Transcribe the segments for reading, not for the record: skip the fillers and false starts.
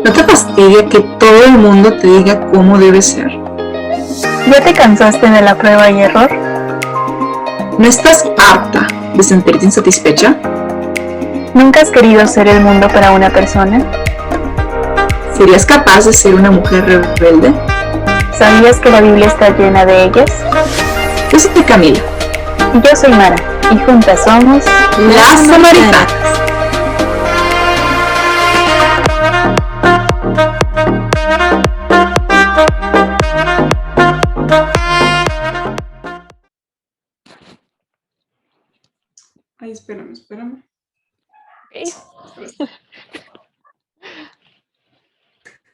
¿No te fastidia que todo el mundo te diga cómo debes ser? ¿Ya te cansaste de la prueba y error? ¿No estás harta de sentirte insatisfecha? ¿Nunca has querido ser el mundo para una persona? ¿Serías capaz de ser una mujer rebelde? ¿Sabías que la Biblia está llena de ellas? Yo soy Camila. Y yo soy Mara, y juntas somos Las Samaritanas. Ay, espérame.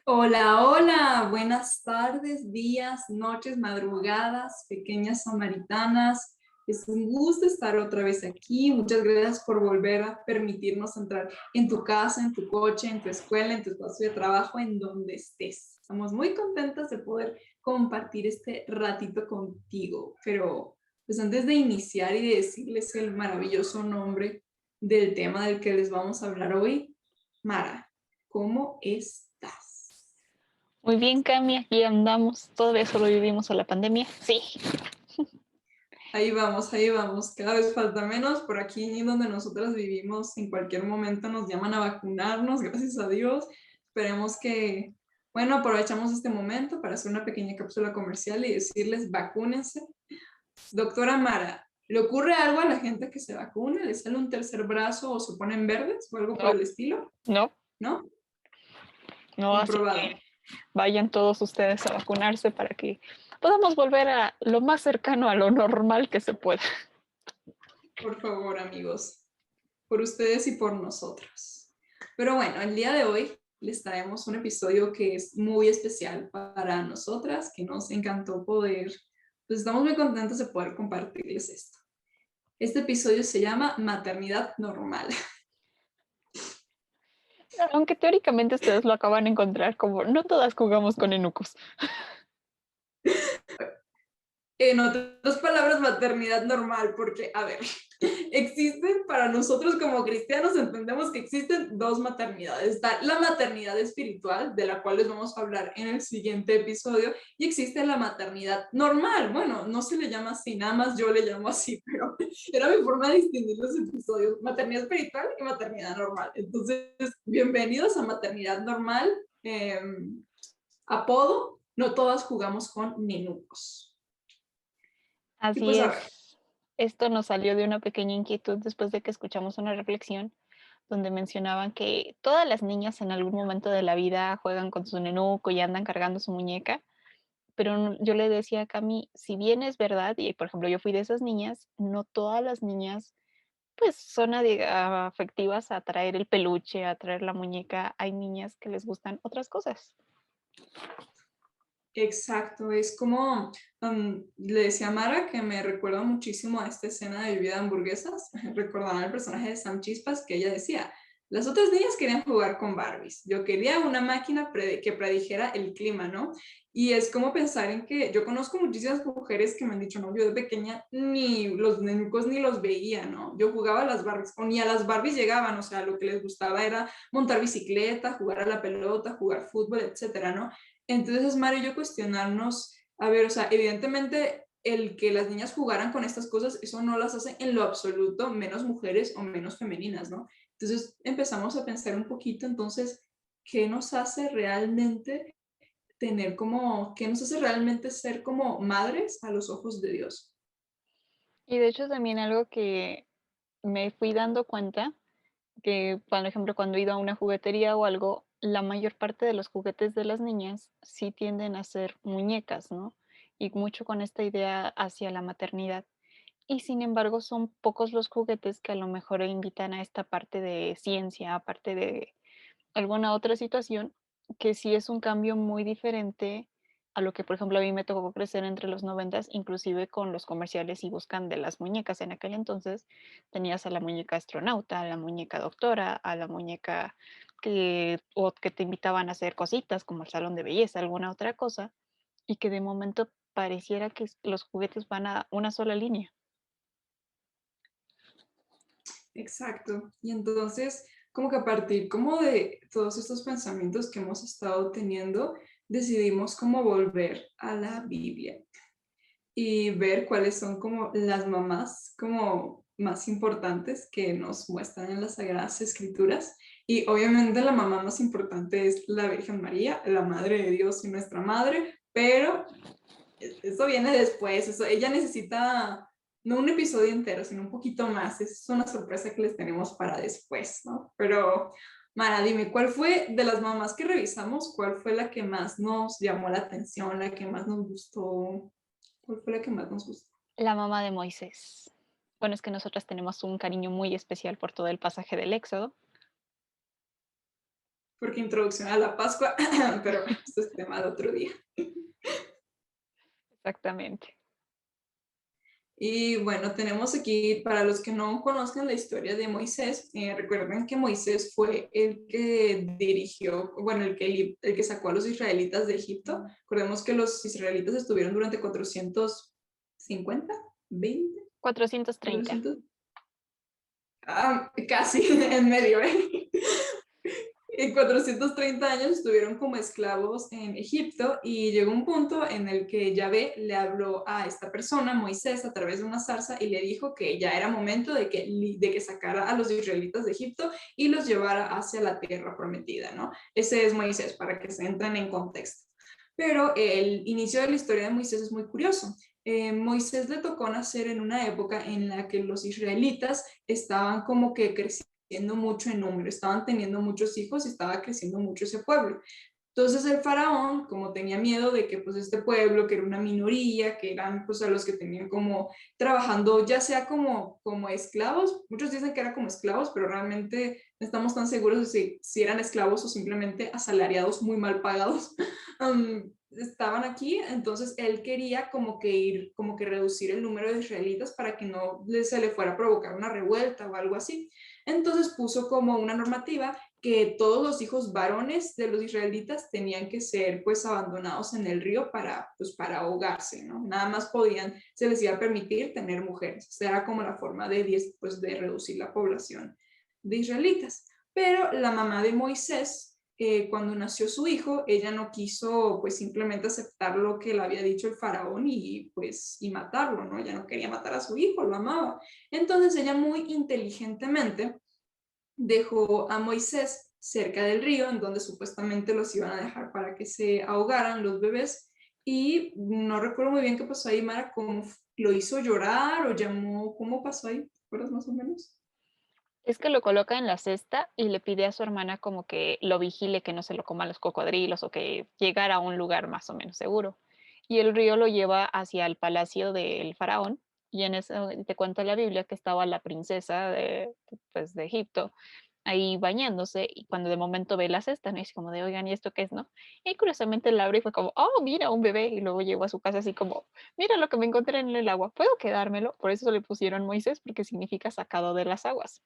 Hola, buenas tardes, días, noches, madrugadas, pequeñas samaritanas. Es un gusto estar otra vez aquí. Muchas gracias por volver a permitirnos entrar en tu casa, en tu coche, en tu escuela, en tu espacio de trabajo, en donde estés. Estamos muy contentas de poder compartir este ratito contigo. Pero pues antes de iniciar y de decirles el maravilloso nombre del tema del que les vamos a hablar hoy, Mara, ¿cómo estás? Muy bien, Cami, aquí andamos. Todavía sobrevivimos a la pandemia. Sí. Ahí vamos. Cada vez falta menos. Por aquí donde nosotras vivimos, en cualquier momento nos llaman a vacunarnos, gracias a Dios. Esperemos que, bueno, aprovechamos este momento para hacer una pequeña cápsula comercial y decirles, vacúnense. Doctora Mara, ¿le ocurre algo a la gente que se vacuna? ¿Le sale un tercer brazo o se ponen verdes o algo por el estilo? No, ¿No? así Comprobado. que vayan todos ustedes a vacunarse para que podamos volver a lo más cercano a lo normal que se pueda. Por favor, amigos, por ustedes y por nosotros. Pero bueno, el día de hoy les traemos un episodio que es muy especial para nosotras, que nos encantó poder, pues estamos muy contentos de poder compartirles esto. Este episodio se llama Maternidad Normal. Aunque teóricamente ustedes lo acaban de encontrar como no todas jugamos con enucos. En otras palabras, maternidad normal, porque, a ver, existen para nosotros como cristianos, entendemos que existen dos maternidades. Está la maternidad espiritual, de la cual les vamos a hablar en el siguiente episodio, y existe la maternidad normal. Bueno, no se le llama así, nada más yo le llamo así, pero era mi forma de distinguir los episodios, maternidad espiritual y maternidad normal. Entonces, bienvenidos a maternidad normal. Apodo, no todas jugamos con nenucos. Así Pues, es. Esto nos salió de una pequeña inquietud después de que escuchamos una reflexión donde mencionaban que todas las niñas en algún momento de la vida juegan con su nenuco y andan cargando su muñeca. Pero yo le decía a Cami, si bien es verdad, y por ejemplo yo fui de esas niñas, no todas las niñas pues son afectivas a traer el peluche, a traer la muñeca. Hay niñas que les gustan otras cosas. exacto, es como le decía a Mara que me recuerda muchísimo a esta escena de Lluvia de Hamburguesas, recordando al personaje de Sam Chispas, que ella decía, las otras niñas querían jugar con Barbies, yo quería una máquina que predijera el clima, ¿no? Y es como pensar en que yo conozco muchísimas mujeres que me han dicho, no, yo de pequeña ni los nenucos ni los veía, ¿no? Yo jugaba a las Barbies, o ni a las Barbies llegaban, o sea, lo que les gustaba era montar bicicleta, jugar a la pelota, jugar fútbol, etcétera, ¿no? Entonces, Mario y yo cuestionarnos, a ver, o sea, evidentemente el que las niñas jugaran con estas cosas, eso no las hace en lo absoluto menos mujeres o menos femeninas, ¿no? Entonces empezamos a pensar un poquito, entonces, ¿qué nos hace realmente tener como, qué nos hace realmente ser como madres a los ojos de Dios? Y de hecho también algo que me fui dando cuenta, que por ejemplo cuando he ido a una juguetería o algo, la mayor parte de los juguetes de las niñas sí tienden a ser muñecas, ¿no? Y mucho con esta idea hacia la maternidad. Y sin embargo, son pocos los juguetes que a lo mejor invitan a esta parte de ciencia, aparte de alguna otra situación, que sí es un cambio muy diferente a lo que, por ejemplo, a mí me tocó crecer entre los noventas, inclusive con los comerciales y buscan de las muñecas. En aquel entonces tenías a la muñeca astronauta, a la muñeca doctora, a la muñeca o que te invitaban a hacer cositas como el salón de belleza, alguna otra cosa, y que de momento pareciera que los juguetes van a una sola línea. Exacto. Y entonces, como que a partir como de todos estos pensamientos que hemos estado teniendo, decidimos como volver a la Biblia y ver cuáles son como las mamás como más importantes que nos muestran en las Sagradas Escrituras. Y obviamente la mamá más importante es la Virgen María, la Madre de Dios y nuestra Madre, pero eso viene después, eso, ella necesita no un episodio entero, sino un poquito más. Es una sorpresa que les tenemos para después, ¿no? Pero, Mara, dime, ¿cuál fue de las mamás que revisamos, cuál fue la que más nos llamó la atención, la que más nos gustó? ¿Cuál fue la que más nos gustó? La mamá de Moisés. Bueno, es que nosotras tenemos un cariño muy especial por todo el pasaje del Éxodo. Porque introducción a la Pascua, pero esto es tema de otro día. Exactamente. Y bueno, tenemos aquí, para los que no conozcan la historia de Moisés, recuerden que Moisés fue el que dirigió, bueno, el que sacó a los israelitas de Egipto. Recordemos que los israelitas estuvieron durante 450, 20, 430. 400, casi en medio, ¿eh? En 430 años estuvieron como esclavos en Egipto y llegó un punto en el que Yahvé le habló a esta persona, Moisés, a través de una zarza y le dijo que ya era momento de que sacara a los israelitas de Egipto y los llevara hacia la tierra prometida, ¿no? Ese es Moisés, para que se entren en contexto. Pero el inicio de la historia de Moisés es muy curioso. Moisés le tocó nacer en una época en la que los israelitas estaban como que creciendo mucho en número, estaban teniendo muchos hijos y estaba creciendo mucho ese pueblo. Entonces el faraón, como tenía miedo de que pues este pueblo, que era una minoría, que eran pues a los que tenían como trabajando ya sea como esclavos, muchos dicen que era como esclavos, pero realmente no estamos tan seguros de si eran esclavos o simplemente asalariados muy mal pagados, estaban aquí, entonces él quería como que reducir el número de israelitas para que no se le fuera a provocar una revuelta o algo así. Entonces puso como una normativa que todos los hijos varones de los israelitas tenían que ser pues abandonados en el río pues, para ahogarse, ¿no? Nada más se les iba a permitir tener mujeres. O sea, era como la forma pues, de reducir la población de israelitas. Pero la mamá de Moisés, cuando nació su hijo, ella no quiso pues simplemente aceptar lo que le había dicho el faraón y matarlo, ¿no? Ella no quería matar a su hijo, lo amaba. Entonces ella muy inteligentemente dejó a Moisés cerca del río, en donde supuestamente los iban a dejar para que se ahogaran los bebés. Y no recuerdo muy bien qué pasó ahí, Mara, cómo lo hizo llorar o llamó, ¿cómo pasó ahí? ¿Te acuerdas más o menos? Es que lo coloca en la cesta y le pide a su hermana como que lo vigile, que no se lo coman los cocodrilos o que llegara a un lugar más o menos seguro. Y el río lo lleva hacia el palacio del faraón y en eso te cuenta la Biblia que estaba la princesa pues, de Egipto ahí bañándose y cuando de momento ve la cesta, ¿no? Y es como de, oigan, ¿y esto qué es, no? Y curiosamente la abre y fue como, oh, mira, un bebé. Y luego llegó a su casa así como, mira lo que me encontré en el agua, ¿puedo quedármelo? Por eso le pusieron Moisés, porque significa sacado de las aguas.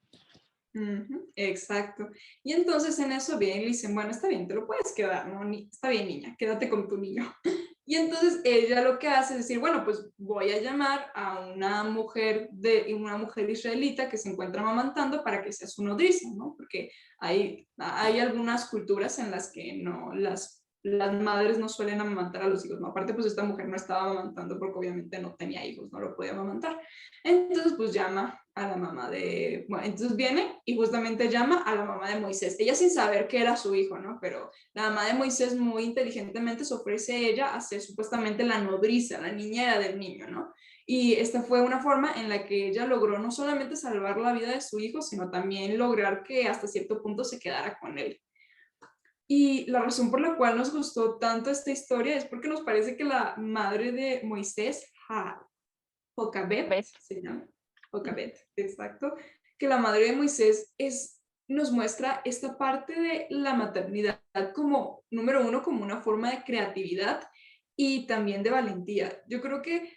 Exacto. Y entonces en eso bien le dicen, bueno, está bien, te lo puedes quedar, ¿no? Está bien, niña, quédate con tu niño. Y entonces ella lo que hace es decir, bueno, pues voy a llamar a una mujer israelita que se encuentra amamantando para que sea su nodriza, ¿no? Porque hay algunas culturas en las que no, las madres no suelen amamantar a los hijos, ¿no? Aparte, pues esta mujer no estaba amamantando porque obviamente no tenía hijos, no lo podía amamantar. Entonces, pues llama a la mamá bueno, entonces viene y justamente llama a la mamá de Moisés, ella sin saber que era su hijo, ¿no? Pero la mamá de Moisés muy inteligentemente se ofrece a ella a ser supuestamente la nodriza, la niñera del niño, ¿no? Y esta fue una forma en la que ella logró no solamente salvar la vida de su hijo, sino también lograr que hasta cierto punto se quedara con él. Y la razón por la cual nos gustó tanto esta historia es porque nos parece que la madre de Moisés, Jocabet, ¿Ves? se llama, Jocabet, exacto, que la madre de Moisés nos muestra esta parte de la maternidad como, número uno, como una forma de creatividad y también de valentía. Yo creo que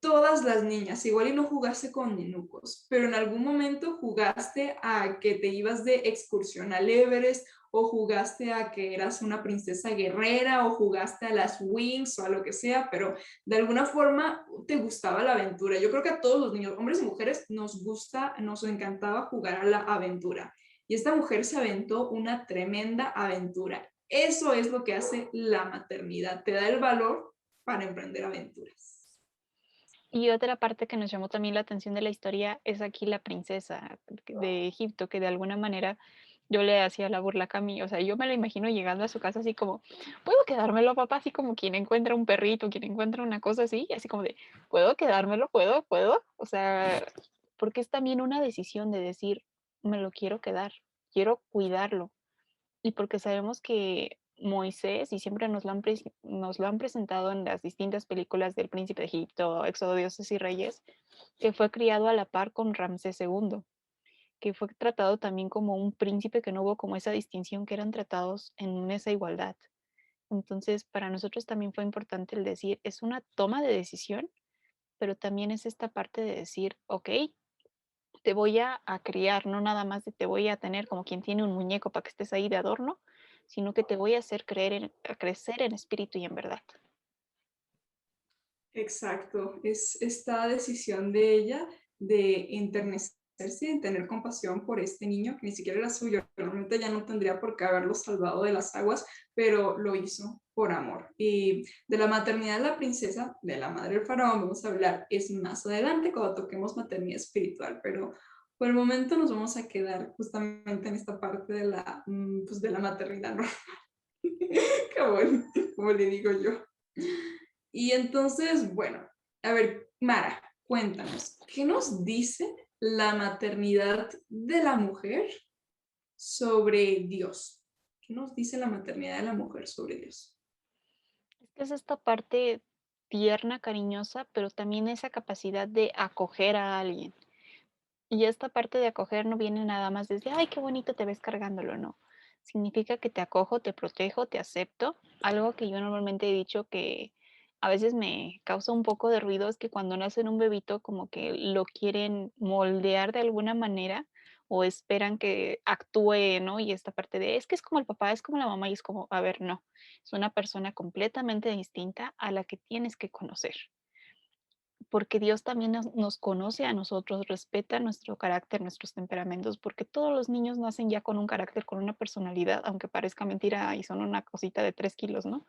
todas las niñas, igual y no jugaste con nenucos, pero en algún momento jugaste a que te ibas de excursión al Everest o jugaste a que eras una princesa guerrera o jugaste a las Wings o a lo que sea, pero de alguna forma te gustaba la aventura. Yo creo que a todos los niños, hombres y mujeres, nos encantaba jugar a la aventura. y esta mujer se aventó una tremenda aventura. Eso es lo que hace la maternidad, te da el valor para emprender aventuras. Y otra parte que nos llamó también la atención de la historia es aquí la princesa de Egipto, que de alguna manera yo le hacía la burla a Cami, o sea, yo me la imagino llegando a su casa así como, ¿puedo quedármelo, papá? Así como quien encuentra un perrito, quien encuentra una cosa así, así como de, ¿puedo quedármelo? ¿Puedo? O sea, porque es también una decisión de decir, me lo quiero quedar, quiero cuidarlo. Y porque sabemos que Moisés, y siempre nos lo han presentado en las distintas películas del Príncipe de Egipto, Éxodo, Dioses y Reyes, que fue criado a la par con Ramsés II, que fue tratado también como un príncipe, que no hubo como esa distinción, que eran tratados en esa igualdad. Entonces, para nosotros también fue importante el decir, es una toma de decisión, pero también es esta parte de decir, ok, te voy a criar, no nada más de te voy a tener como quien tiene un muñeco para que estés ahí de adorno, sino que te voy a hacer a crecer en espíritu y en verdad. Exacto, es esta decisión de ella de enternecerse, de tener compasión por este niño que ni siquiera era suyo, realmente ya no tendría por qué haberlo salvado de las aguas, pero lo hizo por amor. Y de la maternidad de la princesa, de la madre del faraón, vamos a hablar es más adelante cuando toquemos maternidad espiritual, pero por el momento nos vamos a quedar justamente en esta parte de pues de la maternidad, ¿no? Como le digo yo. Y entonces, bueno, a ver, Mara, cuéntanos, ¿qué nos dice la maternidad de la mujer sobre Dios? ¿Qué nos dice la maternidad de la mujer sobre Dios? Es que es esta parte tierna, cariñosa, pero también esa capacidad de acoger a alguien. Y esta parte de acoger no viene nada más desde, ay, qué bonito te ves cargándolo, no. Significa que te acojo, te protejo, te acepto. Algo que yo normalmente he dicho que a veces me causa un poco de ruido es que cuando nacen un bebito como que lo quieren moldear de alguna manera o esperan que actúe, ¿no? Y esta parte de, es que es como el papá, es como la mamá y es como, a ver, no, es una persona completamente distinta a la que tienes que conocer, porque Dios también nos conoce a nosotros, respeta nuestro carácter, nuestros temperamentos, porque todos los niños nacen ya con un carácter, con una personalidad, aunque parezca mentira y son una cosita de 3 kilos, ¿no?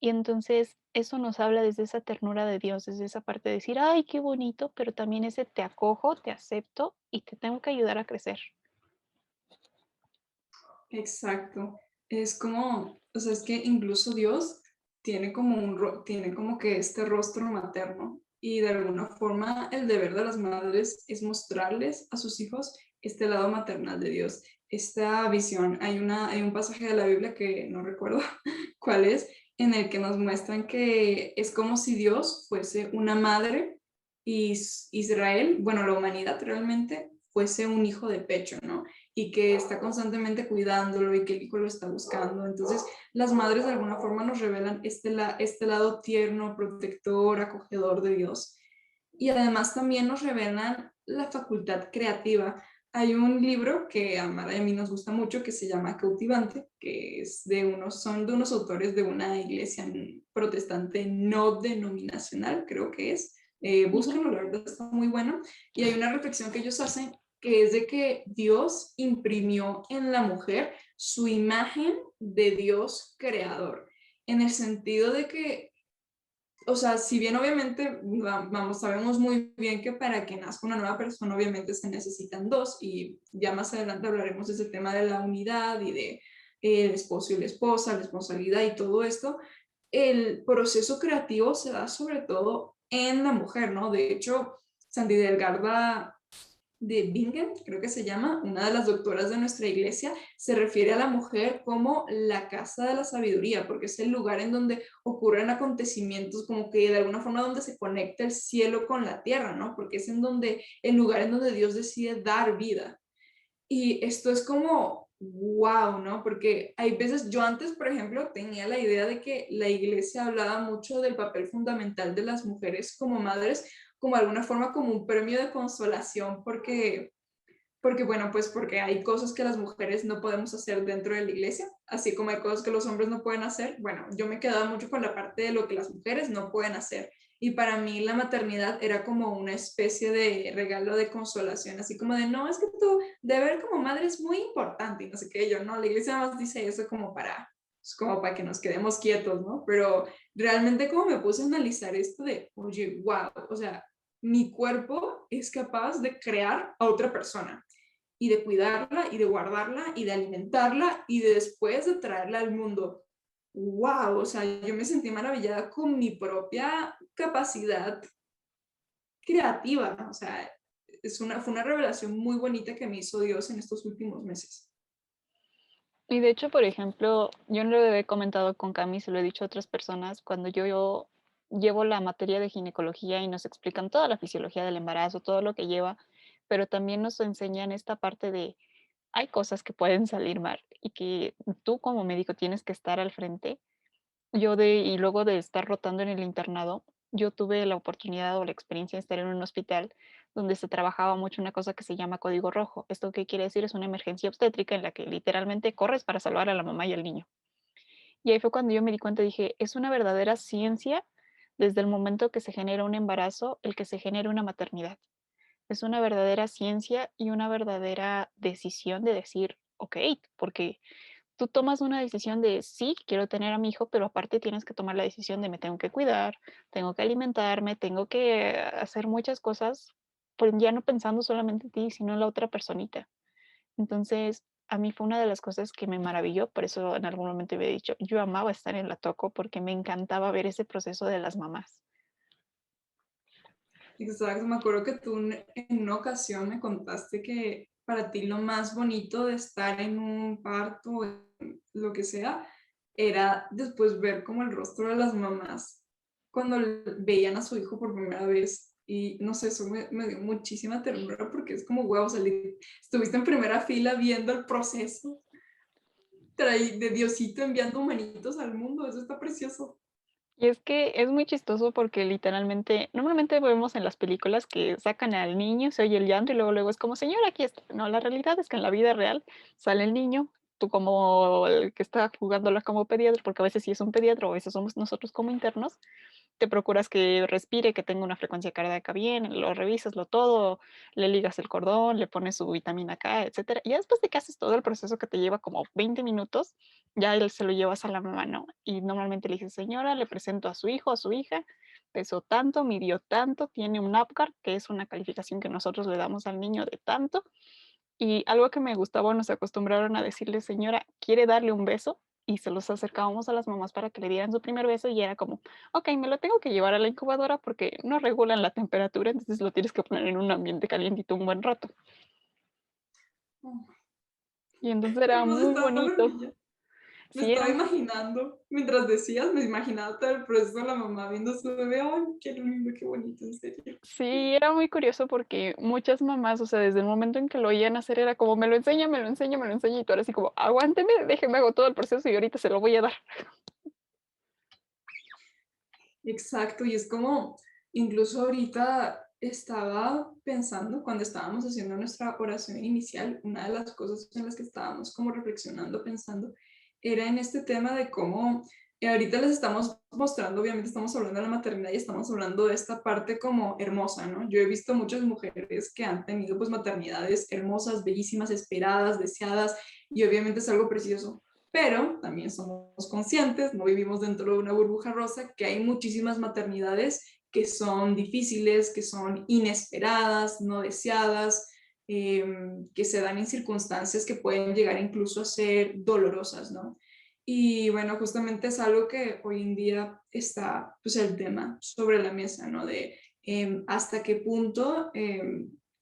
Y entonces eso nos habla desde esa ternura de Dios, desde esa parte de decir, ay, qué bonito, pero también ese te acojo, te acepto y te tengo que ayudar a crecer. Exacto. Es como, o sea, es que incluso Dios tiene como tiene como que este rostro materno y de alguna forma el deber de las madres es mostrarles a sus hijos este lado maternal de Dios, esta visión. Hay un pasaje de la Biblia que no recuerdo cuál es, en el que nos muestran que es como si Dios fuese una madre y Israel, bueno, la humanidad realmente fuese un hijo de pecho, ¿no? Y que está constantemente cuidándolo y que el hijo lo está buscando. Entonces, las madres de alguna forma nos revelan este lado tierno, protector, acogedor de Dios. Y además también nos revelan la facultad creativa. Hay un libro que a Mara y a mí nos gusta mucho que se llama Cautivante, que es son de unos autores de una iglesia protestante no denominacional, creo que es. Búsquenlo, la verdad está muy bueno. Y hay una reflexión que ellos hacen que es de que Dios imprimió en la mujer su imagen de Dios creador, en el sentido de que, o sea, si bien obviamente, vamos, sabemos muy bien que para que nazca una nueva persona, obviamente se necesitan dos, y ya más adelante hablaremos de ese tema de la unidad y de el esposo y la esposa, la responsabilidad y todo esto, el proceso creativo se da sobre todo en la mujer, ¿no? De hecho, Sandy Delgarda de Bingen, creo que se llama, una de las doctoras de nuestra iglesia, se refiere a la mujer como la casa de la sabiduría, porque es el lugar en donde ocurren acontecimientos, como que de alguna forma donde se conecta el cielo con la tierra, ¿no? Porque es el lugar en donde Dios decide dar vida. Y esto es como, wow, ¿no? Porque hay veces, yo antes, por ejemplo, tenía la idea de que la iglesia hablaba mucho del papel fundamental de las mujeres como madres, como de alguna forma como un premio de consolación, porque bueno, pues porque hay cosas que las mujeres no podemos hacer dentro de la iglesia, así como hay cosas que los hombres no pueden hacer. Bueno, yo me quedaba mucho con la parte de lo que las mujeres no pueden hacer. Y para mí la maternidad era como una especie de regalo de consolación, así como de, no, es que tu deber como madre es muy importante y no sé qué, yo no, la iglesia más dice eso como para, pues, como para que nos quedemos quietos, ¿no? Pero realmente como me puse a analizar esto de, oye, wow, o sea, mi cuerpo es capaz de crear a otra persona y de cuidarla y de guardarla y de alimentarla y de después de traerla al mundo. Wow, o sea, yo me sentí maravillada con mi propia capacidad creativa, o sea, fue una revelación muy bonita que me hizo Dios en estos últimos meses. Y de hecho, por ejemplo, yo no lo he comentado con Cami, se lo he dicho a otras personas, cuando yo llevo la materia de ginecología y nos explican toda la fisiología del embarazo, todo lo que lleva, pero también nos enseñan esta parte de hay cosas que pueden salir mal y que tú como médico tienes que estar al frente. Y luego de estar rotando en el internado, yo tuve la oportunidad o la experiencia de estar en un hospital donde se trabajaba mucho una cosa que se llama código rojo. ¿Esto qué quiere decir? Es una emergencia obstétrica en la que literalmente corres para salvar a la mamá y al niño. Y ahí fue cuando yo me di cuenta, dije, es una verdadera ciencia desde el momento que se genera un embarazo, el que se genera una maternidad. Es una verdadera ciencia y una verdadera decisión de decir, ok, porque tú tomas una decisión de sí, quiero tener a mi hijo, pero aparte tienes que tomar la decisión de me tengo que cuidar, tengo que alimentarme, tengo que hacer muchas cosas, pues ya no pensando solamente en ti, sino en la otra personita. Entonces, a mí fue una de las cosas que me maravilló, por eso en algún momento había dicho, yo amaba estar en la Toco porque me encantaba ver ese proceso de las mamás. Exacto, me acuerdo que tú en una ocasión me contaste que para ti lo más bonito de estar en un parto, en lo que sea, era después ver como el rostro de las mamás cuando veían a su hijo por primera vez. Y no sé, eso me dio muchísima ternura porque es como huevo, estuviste en primera fila viendo el proceso de Diosito enviando humanitos al mundo, eso está precioso. Y es que es muy chistoso porque literalmente, normalmente vemos en las películas que sacan al niño, se oye el llanto y luego es como, señor, aquí está. No, la realidad es que en la vida real sale el niño, tú como el que está jugándola como pediatra, porque a veces sí es un pediatra o a veces somos nosotros como internos, te procuras que respire, que tenga una frecuencia cardíaca bien, lo revisas lo todo, le ligas el cordón, le pones su vitamina K, etcétera. Y ya después de que haces todo el proceso que te lleva como 20 minutos, ya él se lo llevas a la mamá, ¿no? Y normalmente le dices, señora, le presento a su hijo, a su hija, pesó tanto, midió tanto, tiene un APGAR, que es una calificación que nosotros le damos al niño de tanto. Y algo que me gustaba, nos acostumbraron a decirle, señora, ¿quiere darle un beso? Y se los acercábamos a las mamás para que le dieran su primer beso y era como, ok, me lo tengo que llevar a la incubadora porque no regulan la temperatura, entonces lo tienes que poner en un ambiente calientito un buen rato. Y entonces era Pero muy está bonito. maravilla. Me Sí, estaba era, imaginando, mientras decías, me imaginaba todo el proceso de la mamá viendo a su bebé. Ay, qué lindo, qué bonito, en serio. sí, era muy curioso porque muchas mamás, o sea, desde el momento en que lo oían hacer era como, me lo enseña, me lo enseña, me lo enseña, y tú eras así como, aguánteme, déjeme hago todo el proceso y ahorita se lo voy a dar. Exacto, y es como, incluso ahorita estaba pensando, cuando estábamos haciendo nuestra oración inicial, una de las cosas en las que estábamos como reflexionando, pensando, era en este tema de cómo ahorita les estamos mostrando, obviamente estamos hablando de la maternidad y estamos hablando de esta parte como hermosa, ¿no? Yo he visto muchas mujeres que han tenido pues maternidades hermosas, bellísimas, esperadas, deseadas, y obviamente es algo precioso, pero también somos conscientes, no vivimos dentro de una burbuja rosa, que hay muchísimas maternidades que son difíciles, que son inesperadas, no deseadas, que se dan en circunstancias que pueden llegar incluso a ser dolorosas, ¿no? Y bueno, justamente es algo que hoy en día está, pues, el tema sobre la mesa, ¿no? De hasta qué punto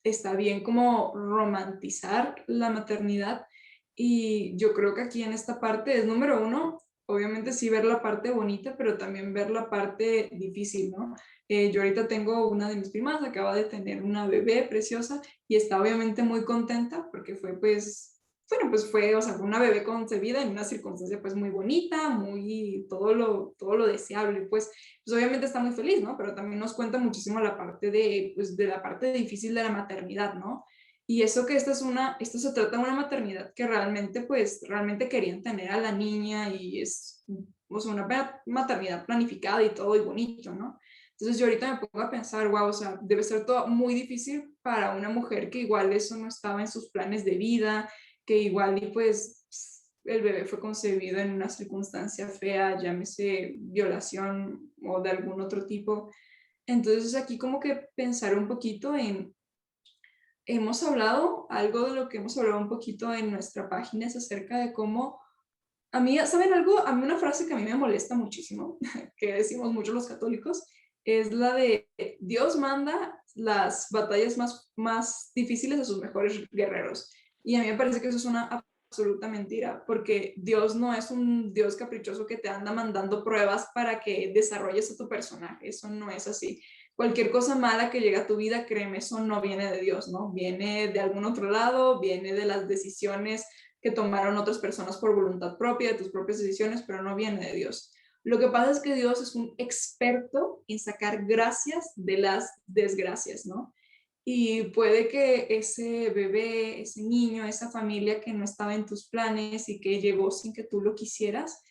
está bien como romantizar la maternidad, y yo creo que aquí en esta parte es número uno, obviamente sí ver la parte bonita, pero también ver la parte difícil, ¿no? Yo ahorita tengo una de mis primas, acaba de tener una bebé preciosa y está obviamente muy contenta porque fue pues, bueno, pues fue, o sea, fue una bebé concebida en una circunstancia pues muy bonita, muy, todo lo deseable, pues obviamente está muy feliz, ¿no? Pero también nos cuenta muchísimo la parte de, pues de la parte difícil de la maternidad, ¿no? Y eso que esto se trata de una maternidad que realmente, pues, realmente querían tener a la niña y es, o sea, una maternidad planificada y todo y bonito, ¿no? Entonces yo ahorita me pongo a pensar, wow, o sea, debe ser todo muy difícil para una mujer que igual eso no estaba en sus planes de vida, que igual y pues el bebé fue concebido en una circunstancia fea, llámese violación o de algún otro tipo. Entonces aquí como que pensar un poquito en, hemos hablado, algo de lo que hemos hablado un poquito en nuestra página es acerca de cómo, a mí, ¿saben algo? A mí una frase que a mí me molesta muchísimo, que decimos muchos los católicos, es la de Dios manda las batallas más difíciles a sus mejores guerreros. Y a mí me parece que eso es una absoluta mentira, porque Dios no es un Dios caprichoso que te anda mandando pruebas para que desarrolles a tu personaje, eso no es así. Cualquier cosa mala que llega a tu vida, créeme, eso no viene de Dios, ¿no? Viene de algún otro lado, viene de las decisiones que tomaron otras personas por voluntad propia, de tus propias decisiones, pero no viene de Dios. Lo que pasa es que Dios es un experto en sacar gracias de las desgracias, ¿no? Y puede que ese bebé, ese niño, esa familia que no estaba en tus planes y que llegó sin que tú lo quisieras,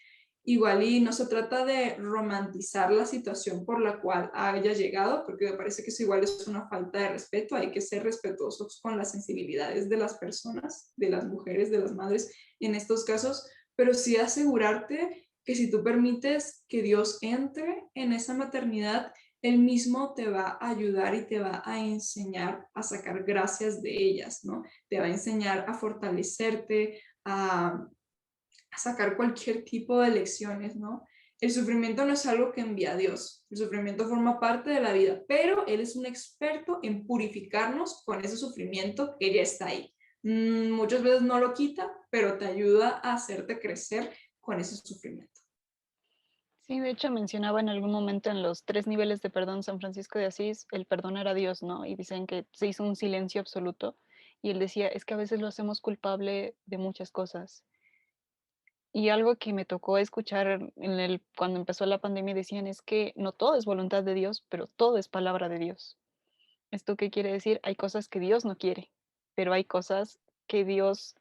igual y no se trata de romantizar la situación por la cual haya llegado, porque me parece que eso igual es una falta de respeto, hay que ser respetuosos con las sensibilidades de las personas, de las mujeres, de las madres en estos casos, pero sí asegurarte que si tú permites que Dios entre en esa maternidad, Él mismo te va a ayudar y te va a enseñar a sacar gracias de ellas, ¿no? Te va a enseñar a fortalecerte, a sacar cualquier tipo de lecciones, ¿no? El sufrimiento no es algo que envía a Dios, el sufrimiento forma parte de la vida, pero Él es un experto en purificarnos con ese sufrimiento que ya está ahí. Muchas veces no lo quita, pero te ayuda a hacerte crecer con ese sufrimiento. Sí, de hecho mencionaba en algún momento en los 3 niveles de perdón San Francisco de Asís, el perdonar a Dios, ¿no? Y dicen que se hizo un silencio absoluto y él decía, es que a veces lo hacemos culpable de muchas cosas. Y algo que me tocó escuchar cuando empezó la pandemia decían es que no todo es voluntad de Dios, pero todo es palabra de Dios. ¿Esto qué quiere decir? Hay cosas que Dios no quiere, pero hay cosas que Dios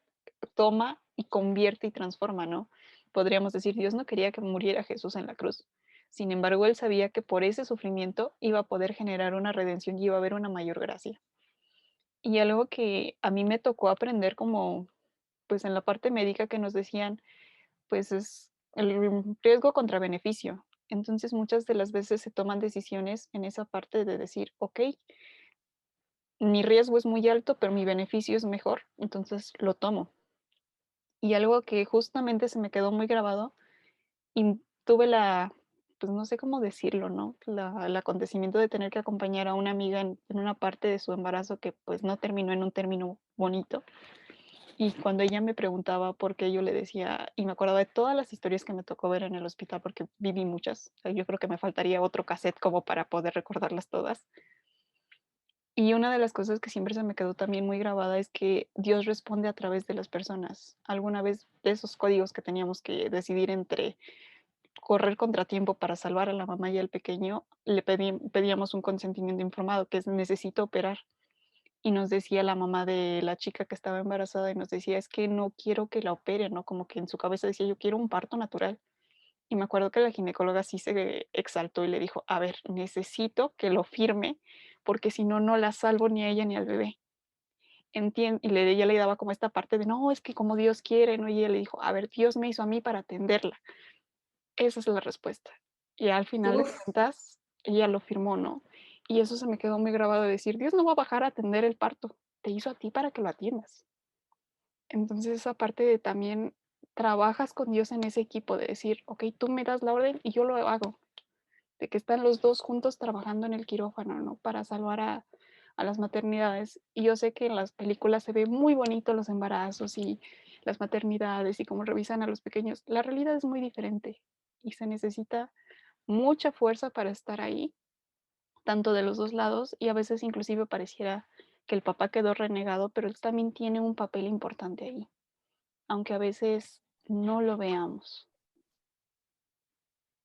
toma y convierte y transforma, ¿no? Podríamos decir, Dios no quería que muriera Jesús en la cruz. Sin embargo, él sabía que por ese sufrimiento iba a poder generar una redención y iba a haber una mayor gracia. Y algo que a mí me tocó aprender como, pues en la parte médica que nos decían, pues es el riesgo contra beneficio. Entonces, muchas de las veces se toman decisiones en esa parte de decir, ok, mi riesgo es muy alto, pero mi beneficio es mejor, entonces lo tomo. Y algo que justamente se me quedó muy grabado y tuve pues no sé cómo decirlo, ¿no? El acontecimiento de tener que acompañar a una amiga en una parte de su embarazo que pues no terminó en un término bonito. Y cuando ella me preguntaba por qué, yo le decía, y me acordaba de todas las historias que me tocó ver en el hospital, porque viví muchas. O sea, yo creo que me faltaría otro cassette como para poder recordarlas todas. Y una de las cosas que siempre se me quedó también muy grabada es que Dios responde a través de las personas. Alguna vez de esos códigos que teníamos que decidir entre correr contratiempo para salvar a la mamá y al pequeño, le pedíamos un consentimiento informado, que es necesito operar. Y nos decía la mamá de la chica que estaba embarazada y nos decía, es que no quiero que la operen, ¿no? Como que en su cabeza decía, yo quiero un parto natural. Y me acuerdo que la ginecóloga sí se exaltó y le dijo, a ver, necesito que lo firme porque si no, no la salvo ni a ella ni al bebé. Y ella le daba como esta parte de, no, es que como Dios quiere, ¿no? Y ella le dijo, a ver, Dios me hizo a mí para atenderla. Esa es la respuesta. Y al final de Uf, cuentas, ella lo firmó, ¿no? Y eso se me quedó muy grabado de decir, Dios no va a bajar a atender el parto, te hizo a ti para que lo atiendas. Entonces esa parte de también trabajas con Dios en ese equipo, de decir, ok, tú me das la orden y yo lo hago, de que están los dos juntos trabajando en el quirófano, ¿no? Para salvar a las maternidades. Y yo sé que en las películas se ve muy bonito los embarazos y las maternidades y cómo revisan a los pequeños. La realidad es muy diferente y se necesita mucha fuerza para estar ahí, tanto de los dos lados, y a veces inclusive pareciera que el papá quedó renegado, pero él también tiene un papel importante ahí, aunque a veces no lo veamos.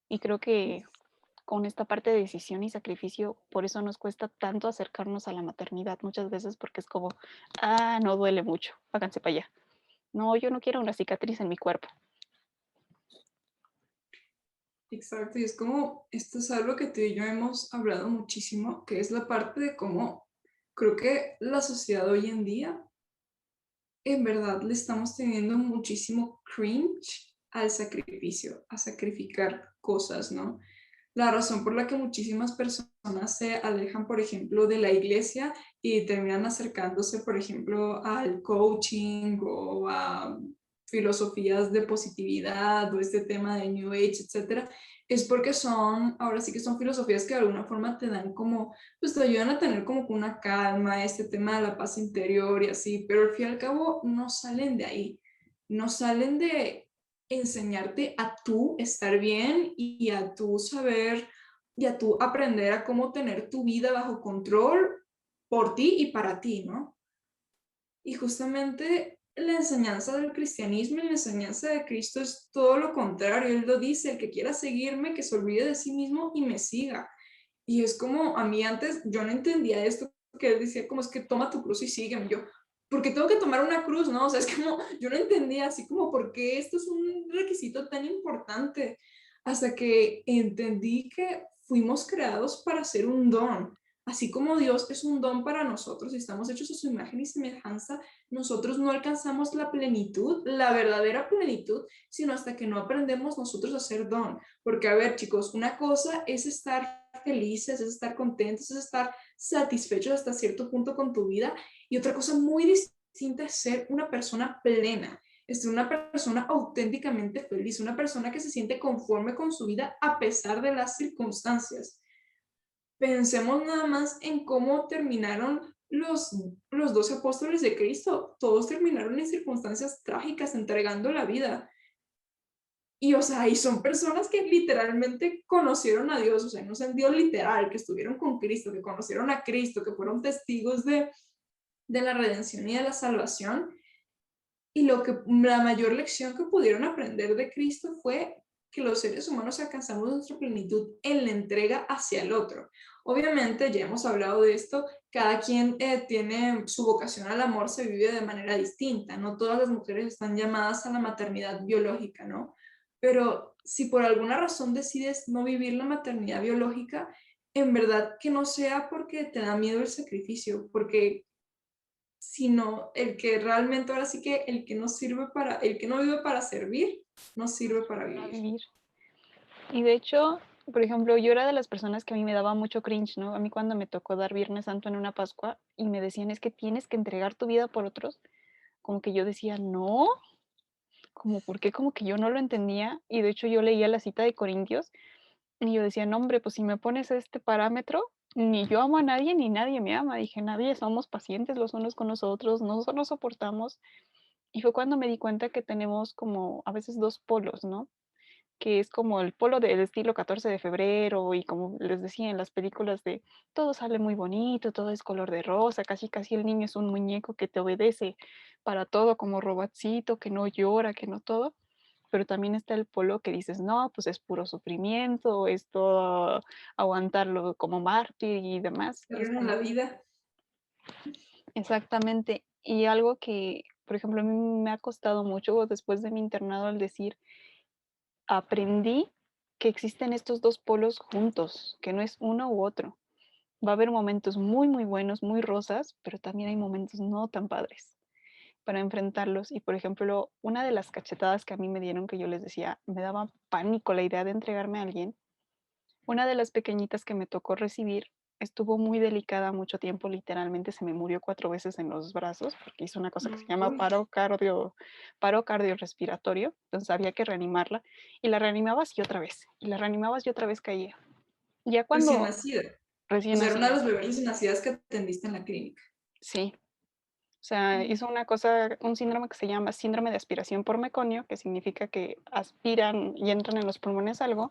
Y creo que con esta parte de decisión y sacrificio, por eso nos cuesta tanto acercarnos a la maternidad muchas veces, porque es como, no duele mucho, háganse para allá. No, yo no quiero una cicatriz en mi cuerpo. Exacto, y es como, esto es algo que tú y yo hemos hablado muchísimo, que es la parte de cómo creo que la sociedad hoy en día, en verdad, le estamos teniendo muchísimo cringe al sacrificio, a sacrificar cosas, ¿no? La razón por la que muchísimas personas se alejan, por ejemplo, de la iglesia y terminan acercándose, por ejemplo, al coaching o a filosofías de positividad o este tema de New Age, etcétera, es porque son, ahora sí que son filosofías que de alguna forma te dan como, pues te ayudan a tener como que una calma, este tema de la paz interior y así, pero al fin y al cabo no salen de ahí, no salen de enseñarte a tú estar bien y a tú saber y a tú aprender a cómo tener tu vida bajo control por ti y para ti, ¿no? Y justamente la enseñanza del cristianismo y la enseñanza de Cristo es todo lo contrario. Él lo dice, el que quiera seguirme, que se olvide de sí mismo y me siga. Y es como, a mí antes yo no entendía esto, que él decía como es que toma tu cruz y sígueme. Yo, ¿por qué tengo que tomar una cruz? No, o sea, es como, yo no entendía así como, ¿por qué esto es un requisito tan importante? Hasta que entendí que fuimos creados para ser un don. Así como Dios es un don para nosotros y estamos hechos a su imagen y semejanza, nosotros no alcanzamos la plenitud, la verdadera plenitud, sino hasta que no aprendemos nosotros a ser don. Porque, a ver, chicos, una cosa es estar felices, es estar contentos, es estar satisfechos hasta cierto punto con tu vida, y otra cosa muy distinta es ser una persona plena, es ser una persona auténticamente feliz, una persona que se siente conforme con su vida a pesar de las circunstancias. Pensemos nada más en cómo terminaron los 12 apóstoles de Cristo. Todos terminaron en circunstancias trágicas, entregando la vida. Y, o sea, y son personas que literalmente conocieron a Dios, o sea, no es en Dios literal, que estuvieron con Cristo, que conocieron a Cristo, que fueron testigos de la redención y de la salvación. Y lo que la mayor lección que pudieron aprender de Cristo fue que los seres humanos alcanzamos nuestra plenitud en la entrega hacia el otro. Obviamente, ya hemos hablado de esto, cada quien tiene su vocación al amor, se vive de manera distinta, no todas las mujeres están llamadas a la maternidad biológica, ¿no? Pero si por alguna razón decides no vivir la maternidad biológica, en verdad que no sea porque te da miedo el sacrificio, porque sino el que realmente ahora sí que el que no sirve para, el que no vive para servir, no sirve para A vivir. vivir. Y de hecho, por ejemplo, yo era de las personas que a mí me daba mucho cringe, ¿no? A mí cuando me tocó dar Viernes Santo en una Pascua y me decían es que tienes que entregar tu vida por otros, como que yo decía, no, como por qué, como que yo no lo entendía. Y de hecho yo leía la cita de Corintios y yo decía, no, hombre, pues si me pones este parámetro, ni yo amo a nadie, ni nadie me ama. Dije, nadie somos pacientes los unos con los otros, no nos soportamos. Y fue cuando me di cuenta que tenemos como a veces dos polos, ¿no? Que es como el polo del estilo 14 de febrero y como les decía en las películas de todo sale muy bonito, todo es color de rosa, casi casi el niño es un muñeco que te obedece para todo como robotcito, que no llora, que no todo, pero también está el polo que dices, no, pues es puro sufrimiento, es todo aguantarlo como mártir y demás, y es Termina la como vida. exactamente, y algo que, por ejemplo, a mí me ha costado mucho después de mi internado el decir, aprendí que existen estos dos polos juntos, que no es uno u otro. Va a haber momentos muy, muy buenos, muy rosas, pero también hay momentos no tan padres para enfrentarlos. Y por ejemplo, una de las cachetadas que a mí me dieron, que yo les decía, me daba pánico la idea de entregarme a alguien, una de las pequeñitas que me tocó recibir estuvo muy delicada mucho tiempo, literalmente se me murió 4 veces en los brazos porque hizo una cosa que se llama Uy, paro cardiorrespiratorio, entonces había que reanimarla y la reanimabas y otra vez, y la reanimabas y otra vez caía. Ya recién cuando nacida. O recién sea, era una de nacida, las bebés recién nacidas que atendiste en la clínica. sí. O sea, Mm. hizo una cosa, un síndrome que se llama síndrome de aspiración por meconio, que significa que aspiran y entran en los pulmones algo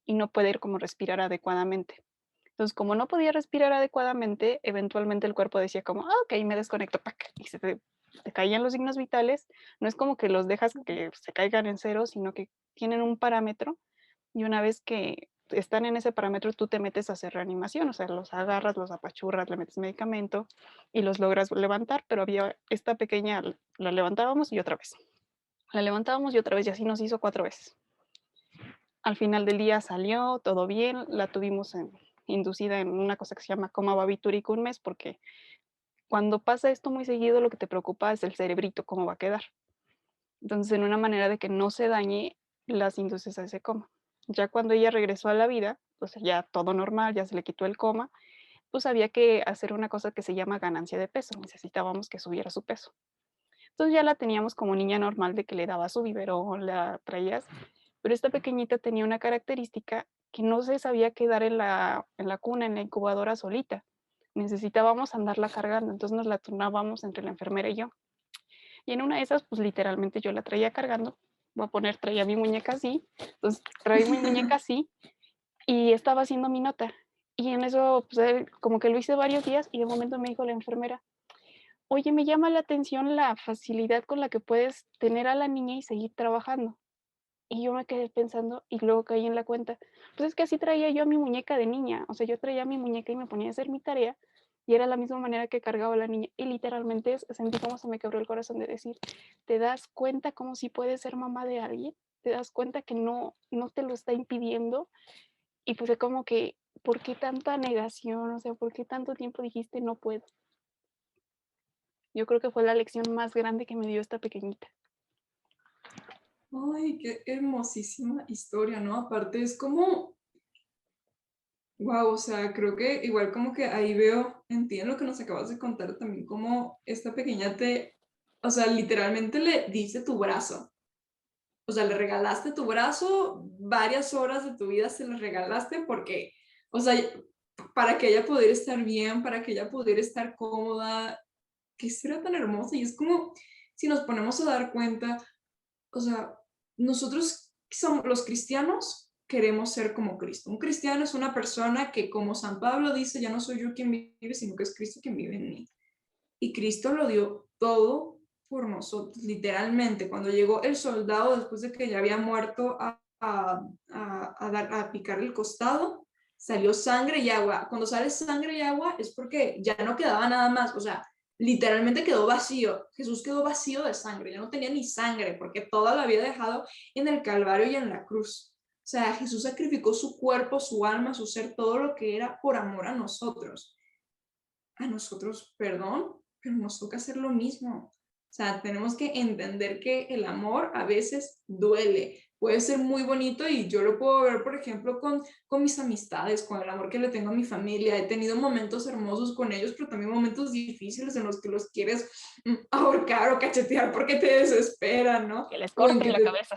y no puede ir como respirar adecuadamente. Entonces, como no podía respirar adecuadamente, eventualmente el cuerpo decía como, ah, ok, me desconecto, ¡pac! Y te caían los signos vitales. No es como que los dejas que se caigan en cero, sino que tienen un parámetro y una vez que están en ese parámetro, tú te metes a hacer reanimación, o sea, los agarras, los apachurras, le metes medicamento y los logras levantar, pero había esta pequeña, la levantábamos y otra vez. La levantábamos y otra vez y así nos hizo 4 veces. Al final del día salió todo bien, la tuvimos inducida en una cosa que se llama coma barbitúrico un mes, porque cuando pasa esto muy seguido, lo que te preocupa es el cerebrito, cómo va a quedar. Entonces, en una manera de que no se dañe, las induces a ese coma. Ya cuando ella regresó a la vida, pues ya todo normal, ya se le quitó el coma, pues había que hacer una cosa que se llama ganancia de peso. Necesitábamos que subiera su peso. Entonces ya la teníamos como niña normal de que le daba su biberón, la traías, pero esta pequeñita tenía una característica que no se sabía quedar en la cuna, en la incubadora solita. Necesitábamos andarla cargando, entonces nos la turnábamos entre la enfermera y yo. Y en una de esas, pues literalmente yo la traía cargando. Voy a poner, traía mi muñeca así, entonces traía mi muñeca así y estaba haciendo mi nota. Y en eso, pues como que lo hice varios días y de momento me dijo la enfermera, oye, me llama la atención la facilidad con la que puedes tener a la niña y seguir trabajando. Y yo me quedé pensando y luego caí en la cuenta, pues es que así traía yo a mi muñeca de niña, o sea, yo traía a mi muñeca y me ponía a hacer mi tarea y era la misma manera que cargaba a la niña y literalmente sentí como se me quebró el corazón de decir, ¿te das cuenta como si puedes ser mamá de alguien? ¿Te das cuenta que no te lo está impidiendo? Y pues fue como que, ¿por qué tanta negación? O sea, ¿por qué tanto tiempo dijiste no puedo? Yo creo que fue la lección más grande que me dio esta pequeñita. Ay, qué hermosísima historia, ¿no? Aparte es como, wow, o sea, creo que igual como que ahí veo, entiendo lo que nos acabas de contar también, como esta pequeña te, o sea, literalmente le diste tu brazo. O sea, le regalaste tu brazo, varias horas de tu vida se le regalaste porque, o sea, para que ella pudiera estar bien, para que ella pudiera estar cómoda, que será tan hermosa. Y es como, si nos ponemos a dar cuenta, o sea, nosotros somos los cristianos, queremos ser como Cristo. Un cristiano es una persona que, como San Pablo dice, ya no soy yo quien vive, sino que es Cristo quien vive en mí. Y Cristo lo dio todo por nosotros, literalmente. Cuando llegó el soldado, después de que ya había muerto a picar el costado, salió sangre y agua. Cuando sale sangre y agua es porque ya no quedaba nada más, o sea, literalmente quedó vacío. Jesús quedó vacío de sangre, ya no tenía ni sangre porque toda la había dejado en el Calvario y en la cruz. O sea, Jesús sacrificó su cuerpo, su alma, su ser, todo lo que era por amor a nosotros, perdón, pero nos toca hacer lo mismo. O sea, tenemos que entender que el amor a veces duele. Puede ser muy bonito y yo lo puedo ver, por ejemplo, con mis amistades, con el amor que le tengo a mi familia. He tenido momentos hermosos con ellos, pero también momentos difíciles en los que los quieres ahorcar o cachetear porque te desesperan, ¿no? Que les O en corten que la te cabeza.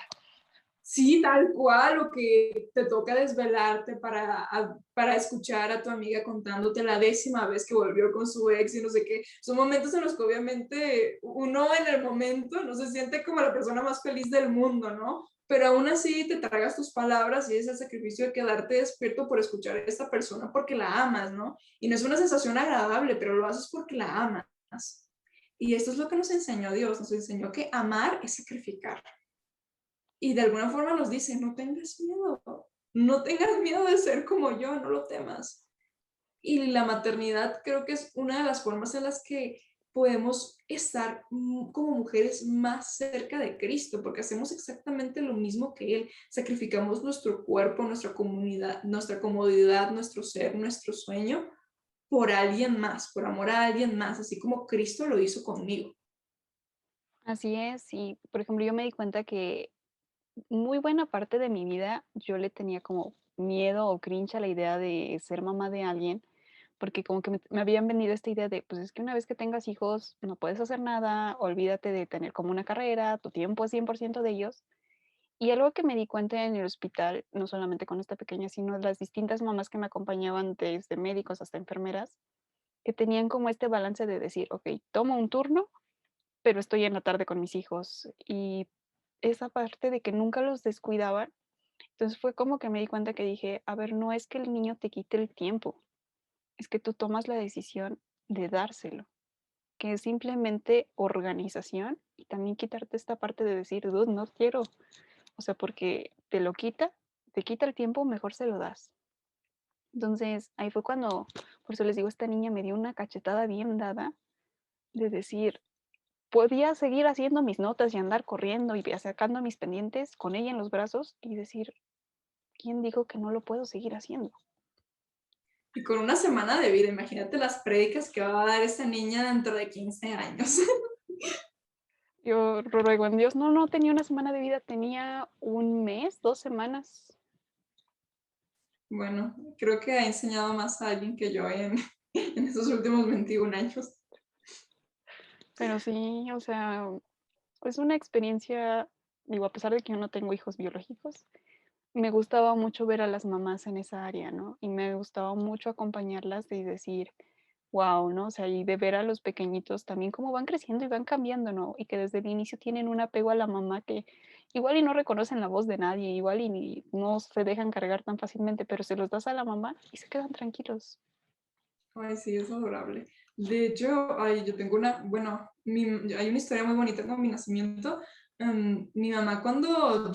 Sí, tal cual, o que te toca desvelarte para escuchar a tu amiga contándote la 10ª vez que volvió con su ex y no sé qué. Son momentos en los que obviamente uno en el momento no se siente como la persona más feliz del mundo, ¿no? Pero aún así te tragas tus palabras y es el sacrificio de quedarte despierto por escuchar a esta persona porque la amas, ¿no? Y no es una sensación agradable, pero lo haces porque la amas. Y esto es lo que nos enseñó Dios, nos enseñó que amar es sacrificar y de alguna forma nos dice, no tengas miedo, no tengas miedo de ser como yo, no lo temas. Y la maternidad creo que es una de las formas en las que podemos estar como mujeres más cerca de Cristo, porque hacemos exactamente lo mismo que Él. Sacrificamos nuestro cuerpo, nuestra comunidad, nuestra comodidad, nuestro ser, nuestro sueño por alguien más, por amor a alguien más, así como Cristo lo hizo conmigo. Así es, y por ejemplo, yo me di cuenta que muy buena parte de mi vida yo le tenía como miedo o cringe a la idea de ser mamá de alguien, porque como que me habían vendido esta idea de, pues es que una vez que tengas hijos no puedes hacer nada, olvídate de tener como una carrera, tu tiempo es 100% de ellos. Y algo que me di cuenta en el hospital, no solamente con esta pequeña, sino las distintas mamás que me acompañaban, desde médicos hasta enfermeras, que tenían como este balance de decir, ok, tomo un turno, pero estoy en la tarde con mis hijos. Y esa parte de que nunca los descuidaban, entonces fue como que me di cuenta que dije, a ver, no es que el niño te quite el tiempo, es que tú tomas la decisión de dárselo, que es simplemente organización y también quitarte esta parte de decir, dude, no quiero, o sea, porque te quita el tiempo, mejor se lo das. Entonces ahí fue cuando, por eso les digo, esta niña me dio una cachetada bien dada de decir, podía seguir haciendo mis notas y andar corriendo y sacando mis pendientes con ella en los brazos y decir, ¿quién dijo que no lo puedo seguir haciendo? Y con una semana de vida, imagínate las prédicas que va a dar esa niña dentro de 15 años. Yo ruego en Dios, no tenía una semana de vida, tenía un mes, 2 semanas. Bueno, creo que ha enseñado más a alguien que yo en esos últimos 21 años. Pero sí, o sea, es una experiencia, digo, a pesar de que yo no tengo hijos biológicos, me gustaba mucho ver a las mamás en esa área, ¿no? Y me gustaba mucho acompañarlas y decir, wow, ¿no? O sea, y de ver a los pequeñitos también cómo van creciendo y van cambiando, ¿no? Y que desde el inicio tienen un apego a la mamá que igual y no reconocen la voz de nadie, igual y no se dejan cargar tan fácilmente, pero se los das a la mamá y se quedan tranquilos. Ay, sí, es adorable. De hecho, ay, yo tengo bueno, hay una historia muy bonita con mi nacimiento. Mi mamá cuando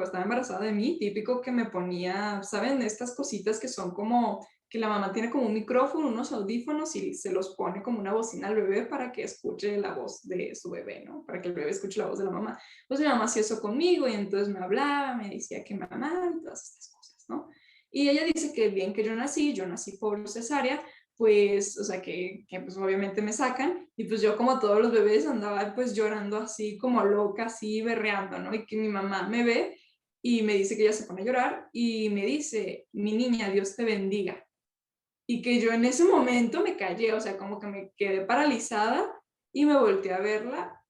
estaba embarazada de mí, típico que me ponía, ¿saben? Estas cositas que son como, que la mamá tiene como un micrófono, unos audífonos y se los pone como una bocina al bebé para que escuche la voz de su bebé, ¿no? Para que el bebé escuche la voz de la mamá. Pues mi mamá hacía eso conmigo y entonces me hablaba, me decía que mamá y todas estas cosas, ¿no? Y ella dice que bien que yo nací por cesárea, pues, o sea, pues obviamente me sacan y pues yo como todos los bebés andaba pues llorando así como loca, así berreando, ¿no? Y que mi mamá me ve y me dice que ella se pone a llorar y me dice, mi niña, Dios te bendiga. Y que yo en ese momento me callé, o sea, como que me quedé paralizada y me volteé a verla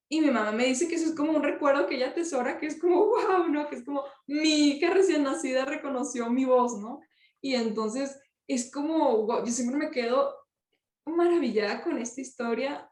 y mi mamá me dice que eso es como un recuerdo que ella atesora, que es como, wow, ¿no? Que es como mi hija recién nacida reconoció mi voz, ¿no? Y entonces es como, wow, yo siempre me quedo maravillada con esta historia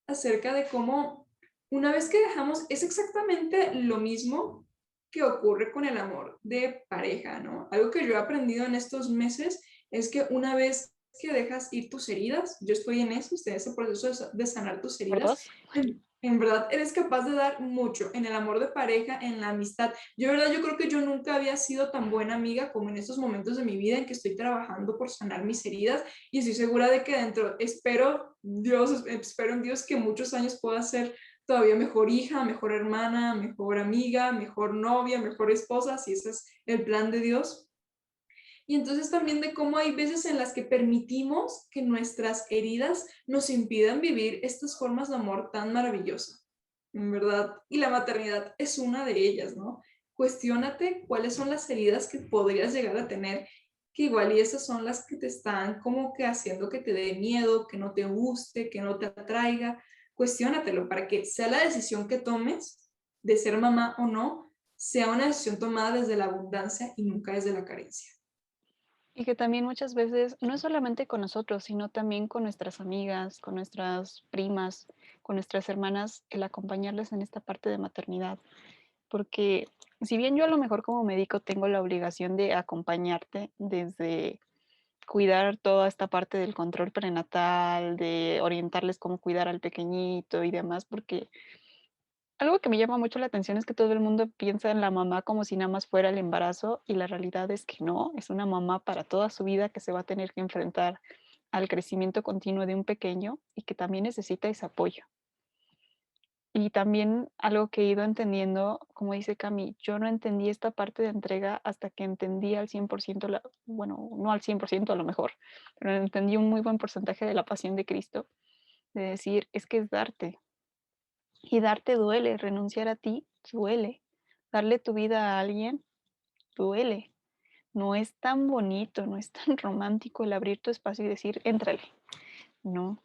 acerca de cómo una vez que dejamos, es exactamente lo mismo que ocurre con el amor de pareja, ¿no? Algo que yo he aprendido en estos meses es que una vez que dejas ir tus heridas, yo estoy en eso, estoy en ese proceso de sanar tus ¿Por heridas, dos? en verdad eres capaz de dar mucho en el amor de pareja, en la amistad. Yo creo que yo nunca había sido tan buena amiga como en estos momentos de mi vida en que estoy trabajando por sanar mis heridas y estoy segura de que espero en Dios que muchos años pueda ser todavía mejor hija, mejor hermana, mejor amiga, mejor novia, mejor esposa, si ese es el plan de Dios. Y entonces también de cómo hay veces en las que permitimos que nuestras heridas nos impidan vivir estas formas de amor tan maravillosas, en verdad. Y la maternidad es una de ellas, ¿no? Cuestiónate cuáles son las heridas que podrías llegar a tener, que igual y esas son las que te están como que haciendo que te dé miedo, que no te guste, que no te atraiga. Cuestiónatelo para que sea la decisión que tomes de ser mamá o no, sea una decisión tomada desde la abundancia y nunca desde la carencia. Y que también muchas veces, no es solamente con nosotros, sino también con nuestras amigas, con nuestras primas, con nuestras hermanas, el acompañarles en esta parte de maternidad. Porque si bien yo a lo mejor como médico tengo la obligación de acompañarte desde cuidar toda esta parte del control prenatal, de orientarles cómo cuidar al pequeñito y demás, porque algo que me llama mucho la atención es que todo el mundo piensa en la mamá como si nada más fuera el embarazo y la realidad es que no, es una mamá para toda su vida que se va a tener que enfrentar al crecimiento continuo de un pequeño y que también necesita ese apoyo. Y también algo que he ido entendiendo, como dice Cami, yo no entendí esta parte de entrega hasta que entendí al 100%, bueno, no al 100% a lo mejor, pero entendí un muy buen porcentaje de la pasión de Cristo, de decir, es que es darte, y darte duele, renunciar a ti duele, darle tu vida a alguien duele. No es tan bonito, no es tan romántico el abrir tu espacio y decir, éntrale. No.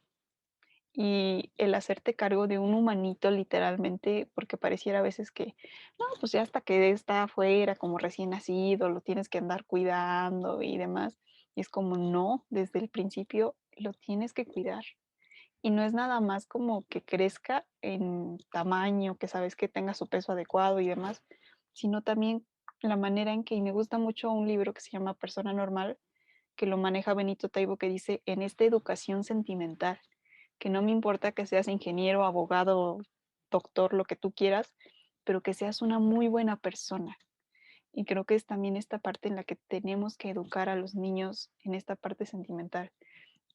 Y el hacerte cargo de un humanito literalmente, porque pareciera a veces que, no, pues ya hasta que está afuera como recién nacido, lo tienes que andar cuidando y demás. Y es como, no, desde el principio lo tienes que cuidar. Y no es nada más como que crezca en tamaño, que sabes que tenga su peso adecuado y demás, sino también la manera en que, y me gusta mucho un libro que se llama Persona Normal, que lo maneja Benito Taibo, que dice, en esta educación sentimental, que no me importa que seas ingeniero, abogado, doctor, lo que tú quieras, pero que seas una muy buena persona. Y creo que es también esta parte en la que tenemos que educar a los niños en esta parte sentimental.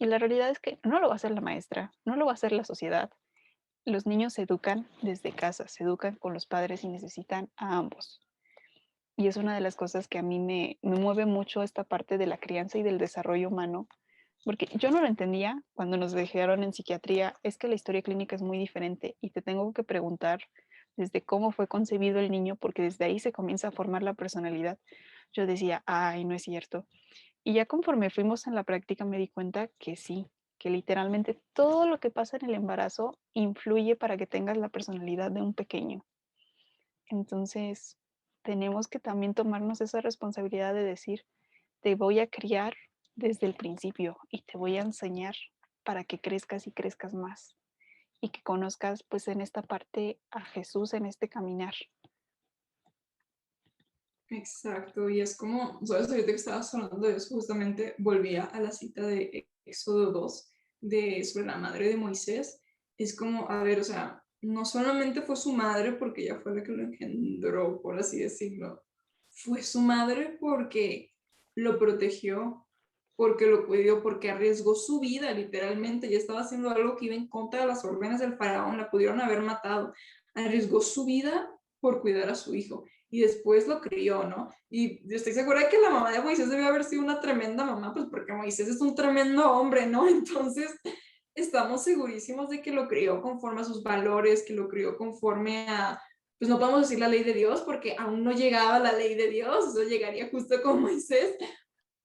Y la realidad es que no lo va a hacer la maestra, no lo va a hacer la sociedad. Los niños se educan desde casa, se educan con los padres y necesitan a ambos. Y es una de las cosas que a mí me mueve mucho esta parte de la crianza y del desarrollo humano, porque yo no lo entendía cuando nos dijeron en psiquiatría, es que la historia clínica es muy diferente y te tengo que preguntar desde cómo fue concebido el niño, porque desde ahí se comienza a formar la personalidad. Yo decía, ay, no es cierto. Y ya conforme fuimos en la práctica me di cuenta que sí, que literalmente todo lo que pasa en el embarazo influye para que tengas la personalidad de un pequeño. Entonces, tenemos que también tomarnos esa responsabilidad de decir, te voy a criar desde el principio y te voy a enseñar para que crezcas y crezcas más y que conozcas pues en esta parte a Jesús en este caminar. Exacto, y es como, sabes, ahorita que estabas hablando de eso, justamente volvía a la cita de Éxodo 2, sobre la madre de Moisés. Es como, a ver, o sea, no solamente fue su madre porque ella fue la que lo engendró, por así decirlo, fue su madre porque lo protegió, porque lo cuidó, porque arriesgó su vida, literalmente, y estaba haciendo algo que iba en contra de las órdenes del faraón, la pudieron haber matado, arriesgó su vida por cuidar a su hijo y después lo crió, ¿no? Y yo estoy segura de que la mamá de Moisés debió haber sido una tremenda mamá, pues porque Moisés es un tremendo hombre, ¿no? Entonces, estamos segurísimos de que lo crió conforme a sus valores, que lo crió conforme a, pues no podemos decir la ley de Dios, porque aún no llegaba la ley de Dios, eso llegaría justo con Moisés,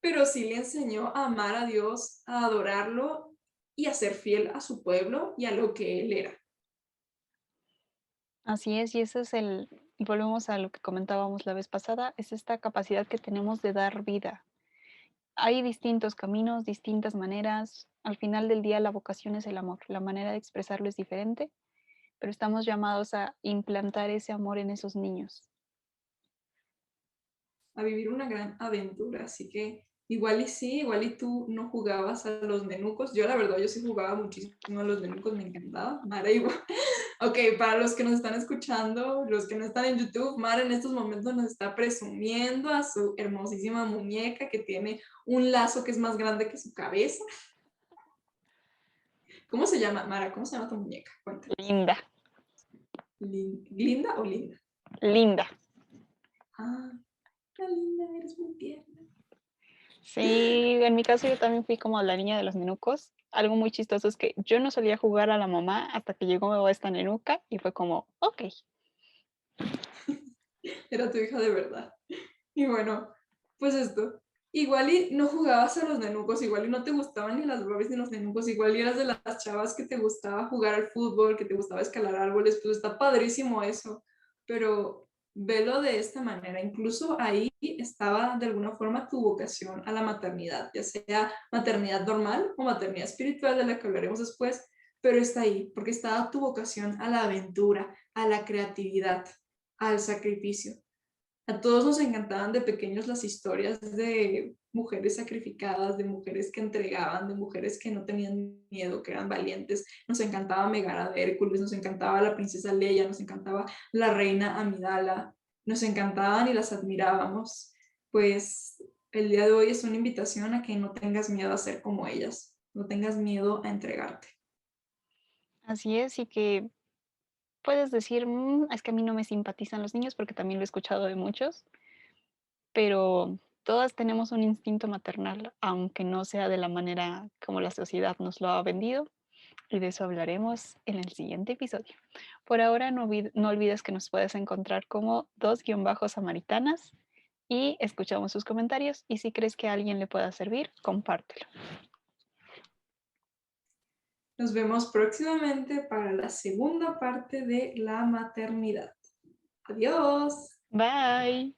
pero sí le enseñó a amar a Dios, a adorarlo y a ser fiel a su pueblo y a lo que él era. Así es, y ese es y volvemos a lo que comentábamos la vez pasada, es esta capacidad que tenemos de dar vida. Hay distintos caminos, distintas maneras. Al final del día la vocación es el amor. La manera de expresarlo es diferente, pero estamos llamados a implantar ese amor en esos niños. A vivir una gran aventura, así que igual y sí, igual y tú no jugabas a los nenucos, yo la verdad, yo sí jugaba muchísimo a los nenucos, me encantaba, Mara igual. Ok, para los que nos están escuchando, los que no están en YouTube, Mara en estos momentos nos está presumiendo a su hermosísima muñeca que tiene un lazo que es más grande que su cabeza. ¿Cómo se llama, Mara? ¿Cómo se llama tu muñeca? Cuéntame. Linda, ¿Linda o Linda? linda. Ah, qué linda, eres muy tierna. Sí, en mi caso yo también fui como la niña de los nenucos. Algo muy chistoso es que yo no solía jugar a la mamá hasta que llegó esta nenuca y fue como, ok. Era tu hija de verdad. Y bueno, pues esto. Igual y no jugabas a los nenucos, igual y no te gustaban ni las Barbies ni los nenucos, igual y eras de las chavas que te gustaba jugar al fútbol, que te gustaba escalar árboles, pues está padrísimo eso, pero velo de esta manera. Incluso ahí estaba de alguna forma tu vocación a la maternidad, ya sea maternidad normal o maternidad espiritual, de la que hablaremos después, pero está ahí, porque estaba tu vocación a la aventura, a la creatividad, al sacrificio. A todos nos encantaban de pequeños las historias de mujeres sacrificadas, de mujeres que entregaban, de mujeres que no tenían miedo, que eran valientes. Nos encantaba Megara de Hércules, nos encantaba la princesa Leia, nos encantaba la reina Amidala, nos encantaban y las admirábamos. Pues el día de hoy es una invitación a que no tengas miedo a ser como ellas, no tengas miedo a entregarte. Así es, y que puedes decir, "Mm, es que a mí no me simpatizan los niños", porque también lo he escuchado de muchos, pero todas tenemos un instinto maternal, aunque no sea de la manera como la sociedad nos lo ha vendido, y de eso hablaremos en el siguiente episodio. Por ahora, no olvides que nos puedes encontrar como 2-samaritanas y escuchamos sus comentarios, y si crees que a alguien le pueda servir, compártelo. Nos vemos próximamente para la segunda parte de la maternidad. Adiós. Bye.